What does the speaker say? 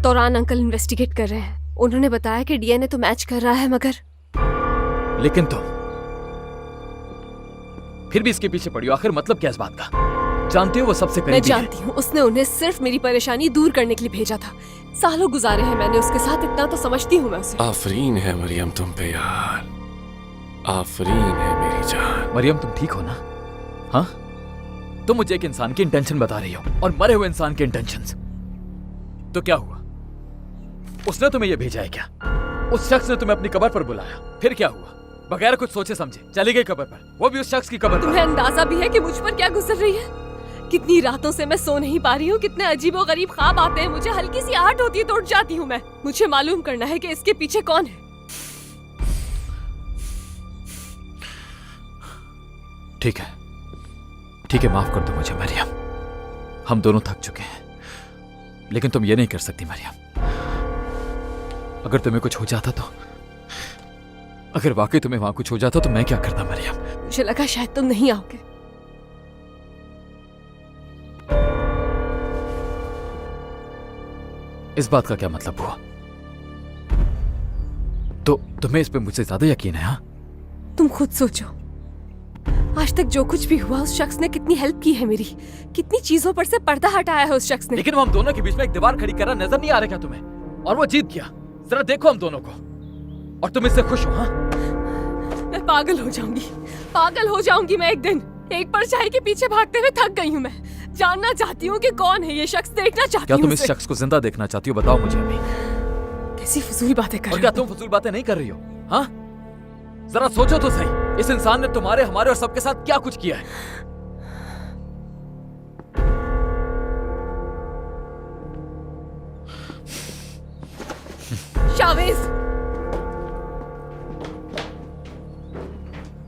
तौरान uncle investigate कर रहे हैं। उन्होंने बताया कि डीएनए तो मैच कर रहा है, मगर लेकिन तुम फिर भी इसके पीछे पड़ी हो। आखिर मतलब क्या इस बात का? जानती हो वो सबसे करीबी मैं जानती हूँ। उसने उन्हें सिर्फ मेरी परेशानी दूर करने के लिए भेजा था। सालों गुजारे हैं मैंने उसके साथ, इतना तो समझती हूँ मैं उसे। आफरीन है मरियम तुम पे यार, आफरीन है मेरी जान। मरियम तुम ठीक हो ना? हाँ, तुम मुझे एक इंसान की इंटेंशन बता रही हो और मरे हुए इंसान की इंटेंशंस। तो क्या हुआ? उसने तुम्हें ये भेजा है क्या? उस शख्स ने तुम्हें अपनी कब्र पर बुलाया, फिर क्या हुआ? बगैर कुछ सोचे समझे चली गई कब्र पर, वो भी उस शख्स की कब्र पर। तुम्हें अंदाजा भी है कि मुझ पर क्या गुजर रही है? कितनी रातों से मैं सो नहीं पा रही हूँ, कितने अजीबो गरीब ख्वाब आते हैं मुझे। हल्की सी आहट होती है तो उठ जाती हूँ मैं। मुझे मालूम करना है कि इसके पीछे कौन है। ठीक है, ठीक है, माफ कर दो मुझे मरियम। हम दोनों थक चुके हैं, लेकिन तुम ये नहीं कर सकती मरियम। अगर तुम्हें कुछ हो जाता तो, अगर वाकई तुम्हें वहां कुछ हो जाता तो मैं क्या करता मरियम? मुझे लगा शायद तुम नहीं आओगे। इस बात का क्या मतलब हुआ? तो तुम्हें इस पे मुझसे ज्यादा यकीन है? हाँ, तुम खुद सोचो, आज तक जो कुछ भी हुआ उस शख्स ने कितनी हेल्प की है मेरी, कितनी चीजों पर से पर्दा हटाया है उस शख्स ने। लेकिन वो हम दोनों के बीच में एक दीवार खड़ी कर रहा नजर नहीं आ रहा क्या तुम्हें? और वो जीत गया। जरा देखो हम दोनों को, और तुम इससे खुश हो? हाँ, मैं पागल हो जाऊंगी, पागल हो जाऊंगी मैं एक दिन। एक परछाई के पीछे भागते हुए थक गई हूँ मैं। जानना चाहती हूँ कि कौन है ये शख्स, देखना चाहती हूँ। क्या तुम इस शख्स को जिंदा देखना चाहती हो? बताओ मुझे अभी। कैसी फजूल बातें कर रही हो? और क्या तुम फजूल बातें नहीं कर रही हो? हाँ, जरा सोचो तो सही, इस इंसान ने तुम्हारे, हमारे और सबके साथ क्या कुछ किया है। शावेज,